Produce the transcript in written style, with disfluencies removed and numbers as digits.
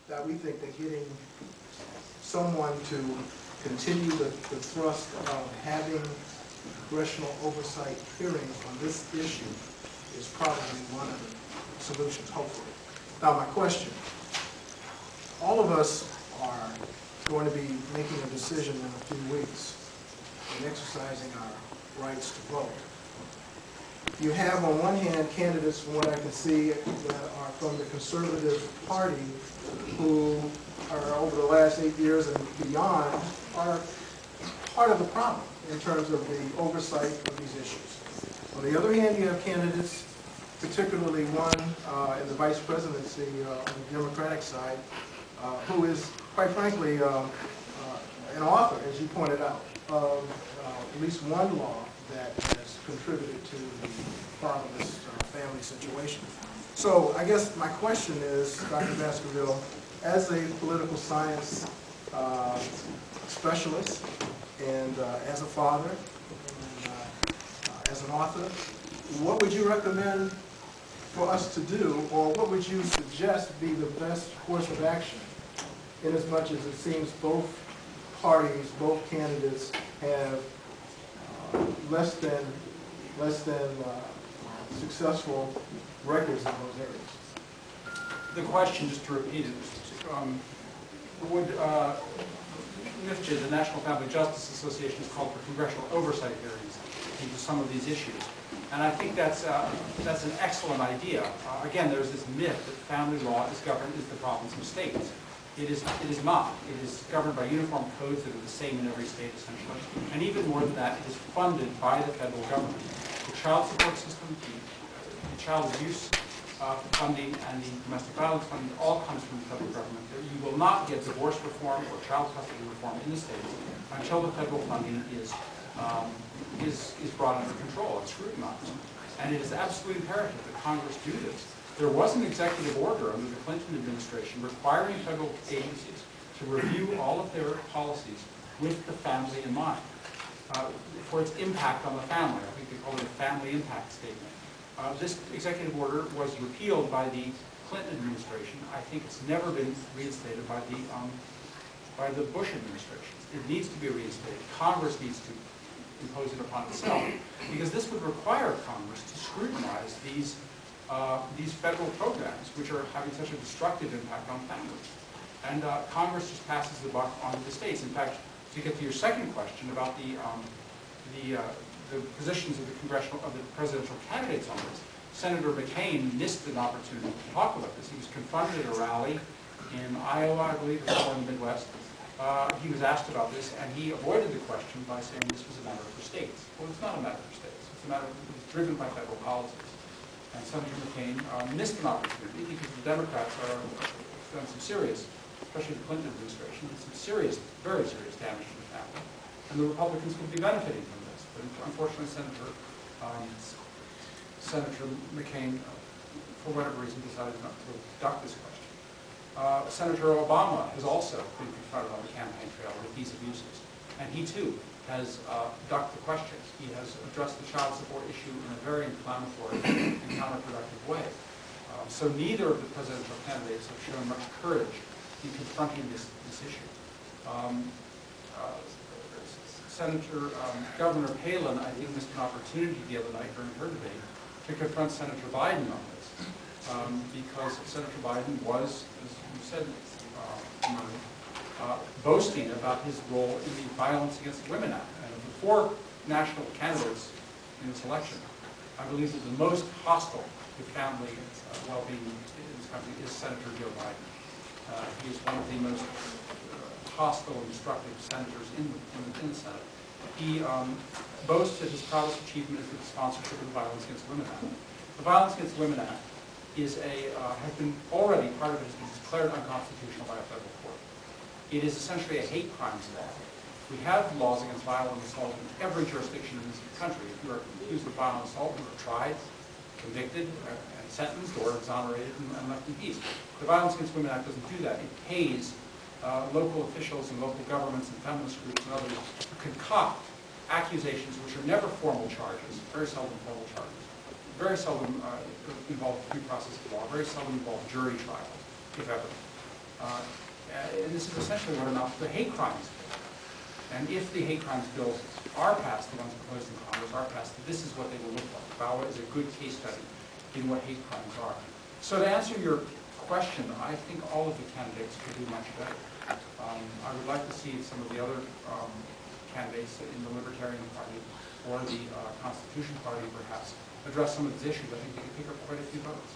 that we think that getting someone to continue the thrust of having congressional oversight hearings on this issue is probably one of the solutions, hopefully. Now, my question, all of us are going to be making a decision in a few weeks and exercising our rights to vote. You have on one hand candidates, from what I can see, that are from the conservative party who are over the last 8 years and beyond are part of the problem in terms of the oversight of these issues. On the other hand, you have candidates, particularly one in the vice presidency on the Democratic side, who is, quite frankly, an author, as you pointed out, of at least one law that has contributed to the fatherless family situation. So I guess my question is, Dr. Baskerville, as a political science specialist and as a father and as an author, what would you recommend for us to do, or what would you suggest be the best course of action, inasmuch as it seems both parties, both candidates have less than successful records in those areas? The question, just to repeat it, would NIFJA, the National Family Justice Association, has called for congressional oversight hearings into some of these issues. And I think that's an excellent idea. Again, there's this myth that family law is the province of states. It is not. It is governed by uniform codes that are the same in every state, essentially. And even more than that, it is funded by the federal government. The child support system, the child abuse funding, and the domestic violence funding all comes from the federal government. You will not get divorce reform or child custody reform in the states until the federal funding is brought under control and scrutinized. And it is absolutely imperative that Congress do this. There was an executive order under the Clinton administration requiring federal agencies to review all of their policies with the family in mind for its impact on the family. I think they call it a family impact statement. This executive order was repealed by the Clinton administration. I think it's never been reinstated by the Bush administration. It needs to be reinstated. Congress needs to impose it upon itself, because this would require Congress to scrutinize these federal programs, which are having such a destructive impact on families. And Congress just passes the buck on to the states. In fact, to get to your second question about the positions of the presidential candidates on this, Senator McCain missed an opportunity to talk about this. He was confronted at a rally in Iowa, I believe, or in the Midwest. He was asked about this, and he avoided the question by saying this was a matter for states. Well, it's not a matter for states. It's a matter it's driven by federal policies. And Senator McCain missed an opportunity because the Democrats have done some serious, especially the Clinton administration, some serious, very serious damage to the family. And the Republicans would be benefiting from this. But unfortunately, Senator McCain, for whatever reason, decided not to duck this question. Senator Obama has also been confronted on the campaign trail with these abuses. And he, too, has ducked the question. He has addressed the child support issue in a very inflammatory and counterproductive way. So neither of the presidential candidates have shown much courage in confronting this issue. Governor Palin, I think, missed an opportunity the other night during her debate to confront Senator Biden on this, because Senator Biden was, as you said, boasting about his role in the Violence Against Women Act. And of the 4 national candidates in this election, I believe that the most hostile to family well-being in this country is Senator Joe Biden. He is one of the most hostile and destructive senators in the Senate. He boasts that his proudest achievement is the sponsorship of the Violence Against Women Act. The Violence Against Women Act is has been already, part of it has been declared unconstitutional by a federal court. It is essentially a hate crimes law. We have laws against violent assault in every jurisdiction in this country. If you are accused of violent assault, you are tried, convicted, and sentenced, or exonerated and left in peace. The Violence Against Women Act doesn't do that. It pays local officials and local governments and feminist groups and others to concoct accusations which are never formal charges, very seldom formal charges, very seldom involve due process of law, very seldom involve jury trials, if ever. And this is essentially what amounts to hate crimes. And if the hate crimes bills are passed, the ones proposed in Congress are passed, this is what they will look like. VAWA is a good case study in what hate crimes are. So to answer your question, I think all of the candidates could do much better. I would like to see some of the other candidates in the Libertarian Party or the Constitution Party perhaps address some of these issues. I think they could pick up quite a few votes.